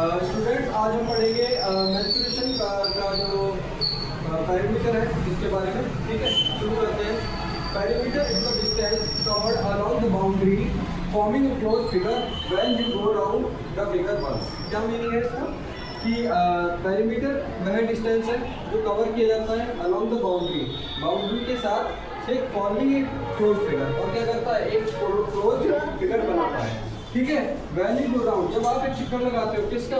Students आज हम पढ़ेंगे मेंस्ट्रुएशन का जो पैरामीटर है इसके बारे में। ठीक है, शुरू करते हैं। Perimeter is the distance covered around the boundary forming a close figure when you go around the figure once. क्या मीनिंग है इसका कि पैरामीटर वह डिस्टेंस है जो कवर किया जाता है अराउंड द बाउंड्री के साथ एक फॉर्मिंग एक क्लोज फिगर, और क्या करता है एक क्लोज फिगर बनाता है। ठीक है, वैन यू गो राउंड, जब आप एक चक्कर लगाते हो किसका,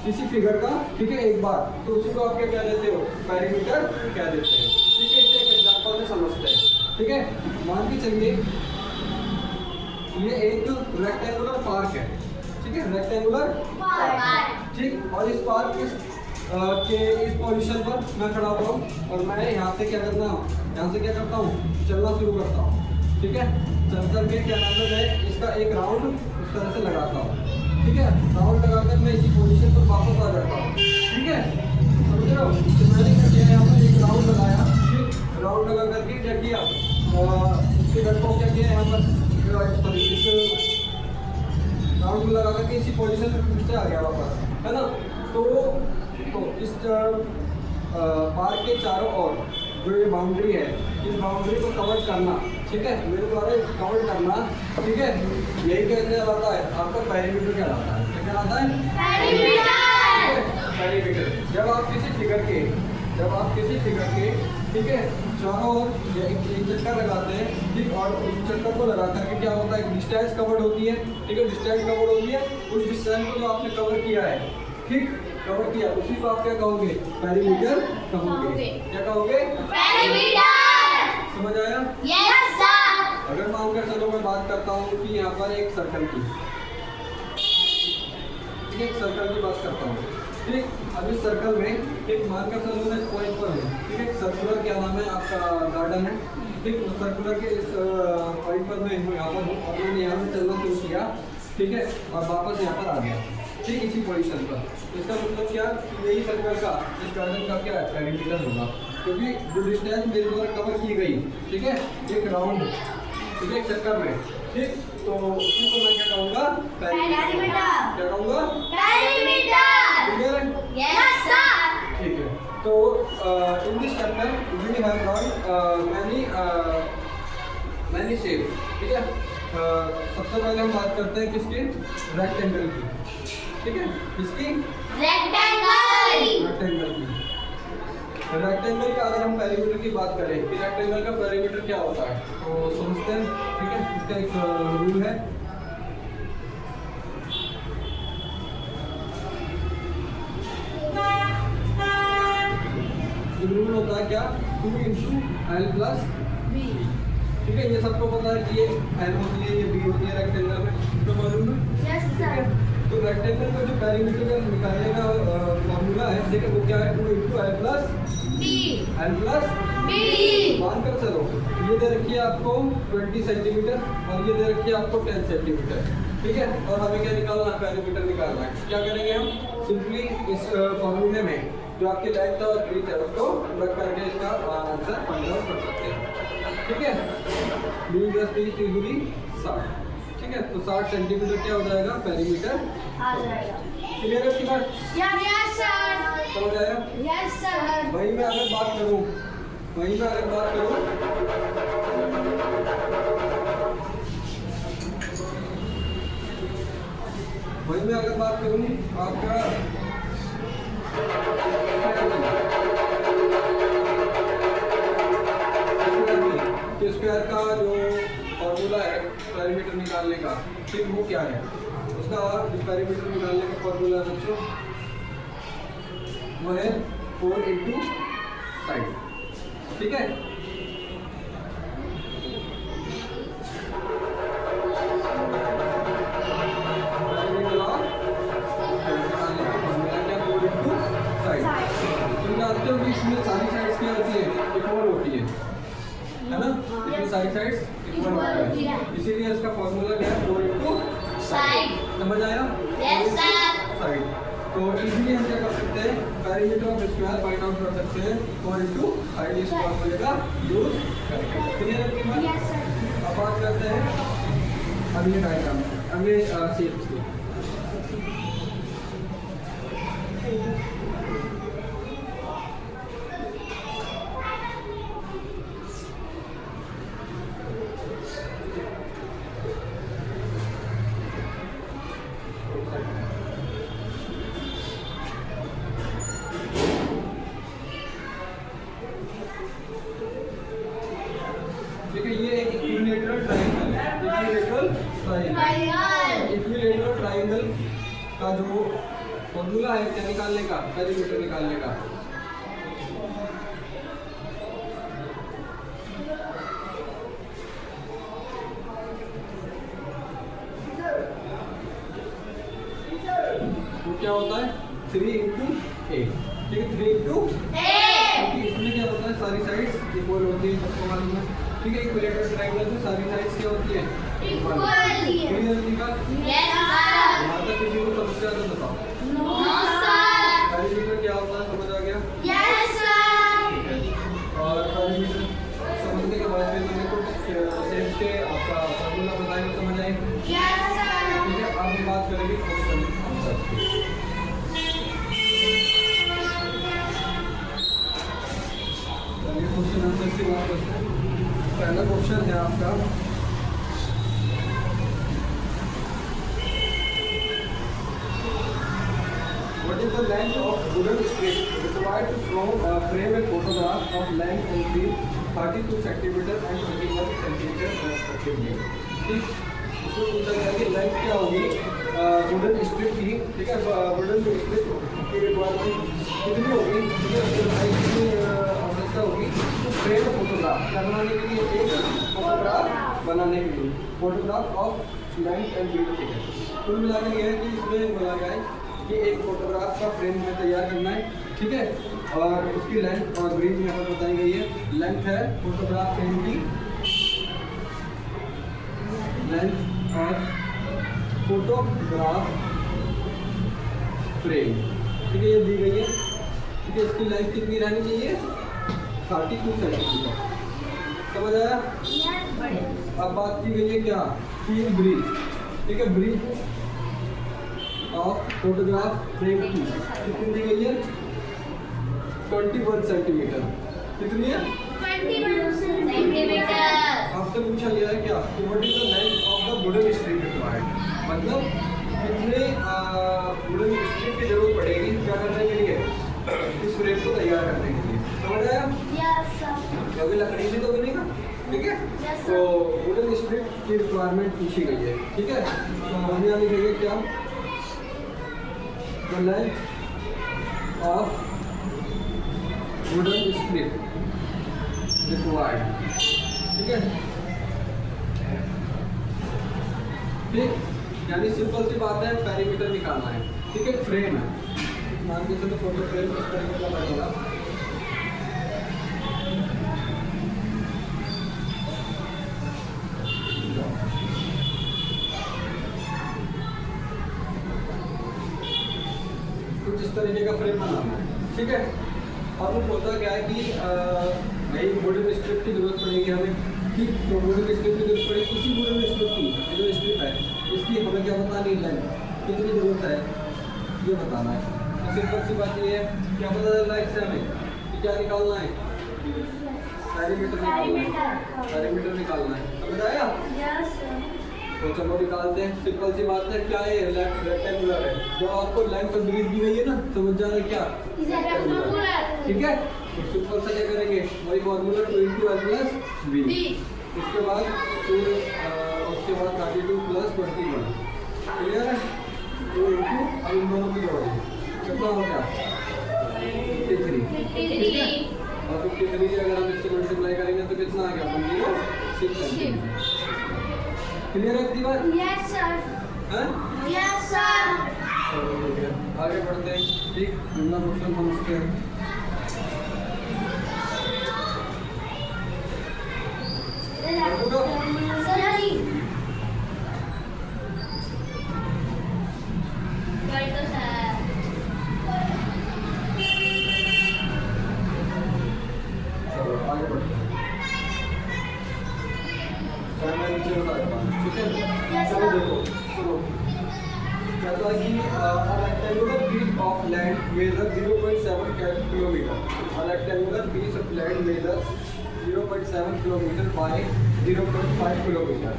किसी फिगर का, ठीक है, एक बार, तो उसी को आप क्या देते हो, पैरामीटर कह देते हैं। ठीक है, इसे एक एग्जांपल में समझते हैं। ठीक है, मान के चलिए ये एक रेक्टेंगुलर पार्क है। ठीक है, रेक्टेंगुलर पार्क, ठीक, और इस पार्क के इस पोजीशन पर मैं खड़ा हुआ हूँ और मैं यहाँ से क्या करता हूँ, चलना शुरू करता हूँ। ठीक है, चल करके क्या नाम है, मैं इसका एक राउंड उस तरह से लगाता हूँ। ठीक है, राउंड लगाकर मैं इसी पोजीशन पर वापस आ जाता हूँ। ठीक है, समझ रहे हो, तो मैंने क्या किया, यहाँ पर एक राउंड लगाया। ठीक, राउंड लगा करके क्या किया, इसके घर को क्या किया, यहाँ पर इस राउंड लगा करके इसी पोजीशन पर फिर से आ गया वापस, है ना। तो इस पार्क के चारों ओर जो ये बाउंड्री है, इस बाउंड्री को कवर करना, ठीक है, मेरे द्वारा कवर करना, ठीक है, यही कहते आता है आपका पैरामीटर कहलाता है। क्या कहलाता है, पैरामीटर। जब आप किसी फिगर के ठीक है चारों ओर एक चक्कर लगाते हैं, ठीक, और उस चक्कर को लगा करके क्या होता है, डिस्टेंस कवर्ड होती है। ठीक है, डिस्टेंस कवर्ड होती है, उस डिस्टेंस को जो आपने कवर किया है, ठीक, कवर किया, उसी को आप क्या कहोगे, पैरामीटर कहोगे। क्या कहोगे, पैरामीटर। समझ आया? Yes sir. अगर मानकर चलो मैं बात करता हूँ कि यहाँ पर एक सर्कल की, ठीक है, एक सर्कल की बात करता हूँ। ठीक, अब इस सर्कल में एक मानकर चलो मैं इस पॉइंट पर हूँ। ठीक है, सर्कुलर क्या नाम है आपका, गार्डन है। ठीक, उस सर्कुलर के इस पॉइंट पर मैं यहाँ पर हूँ और मैंने यहाँ से चलना शुरू किया। ठीक है, और वापस यहाँ पर आ गया। ठीक, इसी पोजीशन पर। इसका मतलब क्या, यही सर्कल का, इस गार्डन का क्या है, पैरामीटर होगा, क्योंकि जो डिस्टेंस मेरे द्वारा कवर की गई, ठीक है, एक राउंड, ठीक है, एक चक्कर में। ठीक, तो उसी को मैं क्या कहूँगा, पैरामीटर। क्या कहूँगा, पैरामीटर। क्लियर है? Yes sir. ठीक है, तो in this chapter we have learn many shapes. ठीक है, सबसे पहले हम बात करते हैं किसकी, रेक्टेंगल की। ठीक है, किसकी, रेक्टेंगल की। रेक्टेंगल का अगर हम पैरामीटर की बात करें कि रेक्टेंगल का पैरामीटर क्या होता है, तो समझते हैं। ठीक है, इसका एक रूल है, रूल होता है क्या, 2/L+B। ठीक है, ये सबको पता है कि ये L होती है, ये B होती है रेक्टेंगल में, तो मालूम है? Yes sir. तो रेक्टेंगल का जो पैरामीटर का निकालने का फॉर्मूला है, देखिए वो क्या है, 2/L+B। मानकर चलो ये दे रखी है आपको 20 सेंटीमीटर और ये दे रखी है आपको 10 सेंटीमीटर। ठीक है, और हमें क्या निकालना है, पैरामीटर निकालना है। क्या करेंगे हम, सिंपली इस फॉर्मूले में जो आपकी लेंथ और ब्रीथ है उसको रख करके इसका आंसर फाइंड आउट कर सकते हैं। ठीक है, 20 × 60। ठीक है, तो 60 सेंटीमीटर क्या हो जाएगा, पैरामीटर आ जाएगा। क्लियर है इसकी बात? Yes sir. समझ आया? Yes sir. वहीं मैं अगर बात करूं आपका स्क्वायर का जो फॉर्मूला है पैरामीटर निकालने का, ठीक, वो क्या है, उसका पैरामीटर निकालने का फॉर्मूला बच्चों वो है 4 × साइड। ठीक है, पैरामीटर ऑफ निकालने का फॉर्मूला क्या, 4 × साइड। तुम जानते हो कि इसमें सारी साइड्स क्या होती है, इक्वल होती है ना, इसमें सारी साइड्स इक्वल होती है, इसीलिए इसका फॉर्मूला क्या है, 4 × साइड। समझ आया? Yes sir. साइड, तो इजीली हम क्या कर सकते हैं, parameter of square find out कर सकते हैं 4 × साइड, इस फॉर्मूले का यूज करके। क्लियर है आपकी बात? Yes sir. अब बात करते हैं अगले डायग्राम, अगले शेप्स की। का जो फॉर्मूला है क्या निकालने का, पेरीमीटर निकालने का। तो क्या होता है 3 इंटू ए, ठीक है 3 इंटू ए, क्योंकि इसमें क्या होता है सारी साइड्स इक्वल होती है, सबको मालूम है, ठीक है। इक्विलेटरल ट्रायंगल में सारी साइड्स क्या होती है इक्वल। क्लियर निकाल? Yes sir. यहाँ तक किसी को समस्या तो बताओ। No sir. पेरीमीटर क्या होता है समझ आ गया? Yes sir. ठीक है, और पेरीमीटर समझने के बाद फिर मैंने कुछ शेप्स के आपका फॉर्मूला बताया, समझ आए? Yes sir. ठीक है, अब हम बात करेंगे क्वेश्चन आंसर की। क्वेश्चन आंसर की बात करते हैं। पहला क्वेश्चन है आपका, what is the length of wooden strip required to frame a photograph of length and width 32 cm and 21 cm respectively। ठीक, इसमें पूछा गया कि लेंथ क्या होगी वुडन स्ट्रिप की, ठीक है। वुडन स्ट्रिप की रिक्वायरमेंट कितनी होगी, ठीक है, कितनी आवश्यकता होगी तो फ्रेम फोटोग्राफ क्या बनाने के लिए, एक फोटोग्राफ बनाने के लिए, photograph of length and width, ठीक है। कुल मिलाकर यह है कि इसमें बोला गया है कि एक फोटोग्राफ का फ्रेम में तैयार करना है, ठीक है, और उसकी लेंथ और विड्थ यहाँ पर बताई गई है। लेंथ है फोटोग्राफ फ्रेम की, लेंथ ऑफ फोटोग्राफ फ्रेम, ठीक है, ये दी गई है, ठीक है। इसकी लेंथ कितनी रहनी चाहिए 32 सेंटीमीटर, समझ आया? अब बात की गई है क्या कि ब्रीथ, ठीक है, ब्रीथ ऑफ फोटोग्राफ फ्रेम की कितनी दी गई है 21 सेंटीमीटर, कितनी है 21 सेंटीमीटर। आपसे पूछा गया है क्या कि what is the length of the wooden strip required, मतलब कितने वुडन स्ट्रिप की जरूरत पड़ेगी क्या करने के लिए, इस फ्रेम को तैयार करने के लिए, समझ आया? Yes sir. क्योंकि लकड़ी से तो बनेगा, ठीक है। Yes, तो वुडन स्ट्रिप की रिक्वायरमेंट पूछी गई है, ठीक है। तो हम यहाँ लिखेंगे क्या, the length of wooden strip required, ठीक है, ठीक। यानी सिंपल सी बात है, पेरीमीटर निकालना है, ठीक है। फ्रेम है, मान के चलो फोटो फ्रेम इस तरीके का बनेगा, कुछ इस तरीके का फ्रेम बनाना है, ठीक है। अब होता क्या है कि भाई वुडन स्ट्रिप की जरूरत पड़ेगी हमें, ठीक। तो वुडन स्ट्रिप की जरूरत पड़ेगी, उसी वुडन स्ट्रिप की जो स्ट्रिप है इसकी हमें क्या बतानी है, लेंथ कितनी जरूरत है ये बताना है। तो सिंपल सी बात ये है, क्या पता चल रहा है इससे हमें कि क्या निकालना है, पेरीमीटर निकालना है, पेरीमीटर निकालना है, समझ आया? Yes sir. तो चलो निकालते हैं, सिंपल सी बात है, क्या है रेक्टेंगुलर है, जो आपको लेंथ और ब्रीथ दी गई है ना, समझ जा रहा है क्या रेक्टेंगुलर, ठीक है। तो सिंपल सा क्या करेंगे, वही फॉर्मूला 2 × l + v, उसके बाद 2 उसके बाद 32 + 21, क्लियर है। 2 × अब इन दोनों को जोड़ेंगे, कितना हो गया 53, और 53 की अगर हम इससे मल्टीप्लाई करेंगे तो कितना आ गया 106 सेंटीमीटर, क्लियर है इतनी बात? Yes sir. हैं? Yes sir. चलो ठीक है, आगे बढ़ते हैं, ठीक। अगला क्वेश्चन समझते हैं। चलो आगे बढ़ते हैं, मैं नीचे बता देता हूँ, ठीक है। चलो देखो, सुनो, कहता है कि a rectangular piece of land measures 0.7 kilometer, a rectangular piece of land measures 0.7 kilometer by 0.5 kilometer,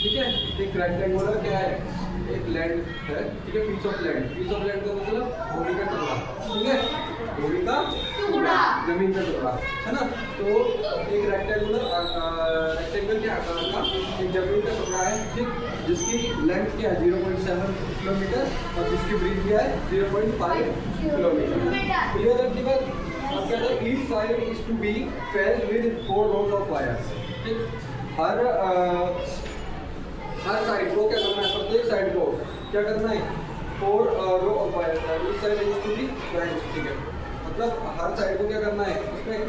ठीक है। एक रेक्टेंगुलर क्या है, एक लैंड है, ठीक है, piece of land, piece of land का मतलब भूमि का टुकड़ा, ठीक है, भूमि का टुकड़ा, जमीन का टुकड़ा, है ना। तो एक रेक्टेंगल के आकार का एक जमीन का टुकड़ा है, ठीक। जिसकी लेंथ क्या है 0.7 किलोमीटर और जिसकी ब्रीथ क्या है 0.5 किलोमीटर। क्लियर है बात? अब कहते हैं each side is to be fenced with 4 rows of wires. ठीक, हर साइड को क्या करना है, प्रत्येक साइड को क्या करना है 4 row of wires. Each side is to be fenced. ठीक है, मतलब हर साइड को क्या करना है, उसमें एक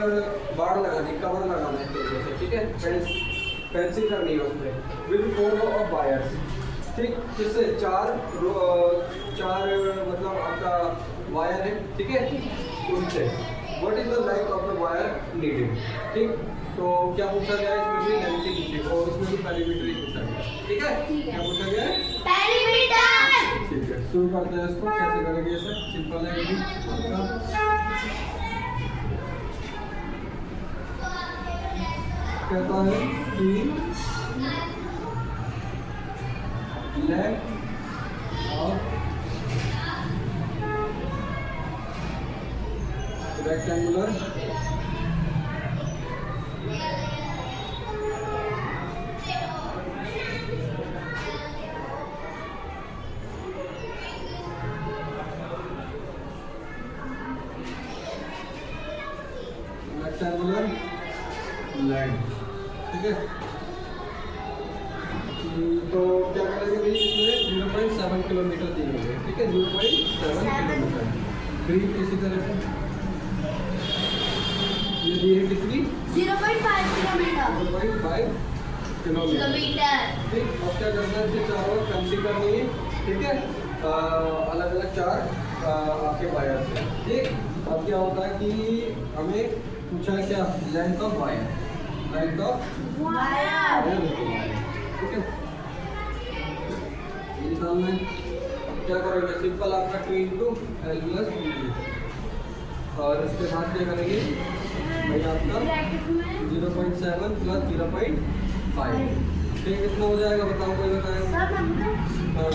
बाड़ लगानी, कवर लगाना है एक तरीके से। ठीक है, फेंसिंग करनी है उसमें विद 4 रो ऑफ वायर्स। ठीक, जिससे 4 मतलब आपका वायर है। ठीक है, उनसे what is the length of the wire needed. ठीक, तो क्या पूछा गया है इसमें भी लेंथ ही पूछी और उसमें भी पेरीमीटर ही पूछा गया। ठीक है, क्या पूछा गया है पेरीमीटर। ठीक है, शुरू करते हैं इसको। कैसे करेंगे इसे, सिंपल है ये भी। कहता है कि लेंथ ऑफ रेक्टेंगुलर लेंथ। ठीक है, तो क्या करेंगे भाई, इसमें 0.7 किलोमीटर दी हुई है। ठीक है, 0.7 किलोमीटर। ब्रीथ इसी तरह से ये दी है कितनी 0.5 किलोमीटर। 0.5 किलोमीटर। ठीक, अब क्या करना है, इसके चारों ओर फेंसिंग करनी है। ठीक है, अलग अलग 4 आपके वायर से। ठीक, अब क्या होता है कि हमें पूछा है क्या, length of wire, length of wire. ठीक है, ये निकालना है। क्या करेंगे, सिंपल आपका 2 × L + B और इसके बाद क्या करेंगे भाई आपका 0.7 + 0.5। ठीक, कितना हो जाएगा बताओ, कोई बताएगा? सब हमने हाँ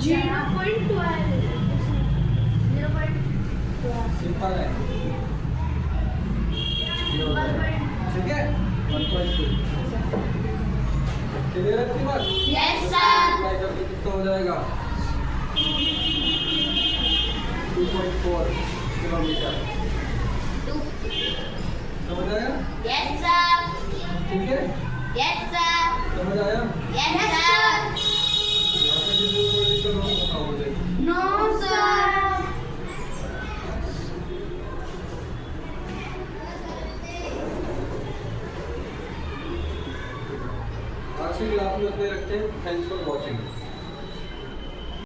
0.12 सिंपल है। ठीक है, 1.2। क्लियर है आपकी बात? Yes, sir. अप्लाई करके कितना हो जाएगा 2.4 किलोमीटर। समझ आया? ठीक है, समझ आया? यहाँ पे किसी को कोई दिक्कत हो बताओ मुझे। No, sir. आज की क्लास में अपने रखते हैं। Thanks for watching.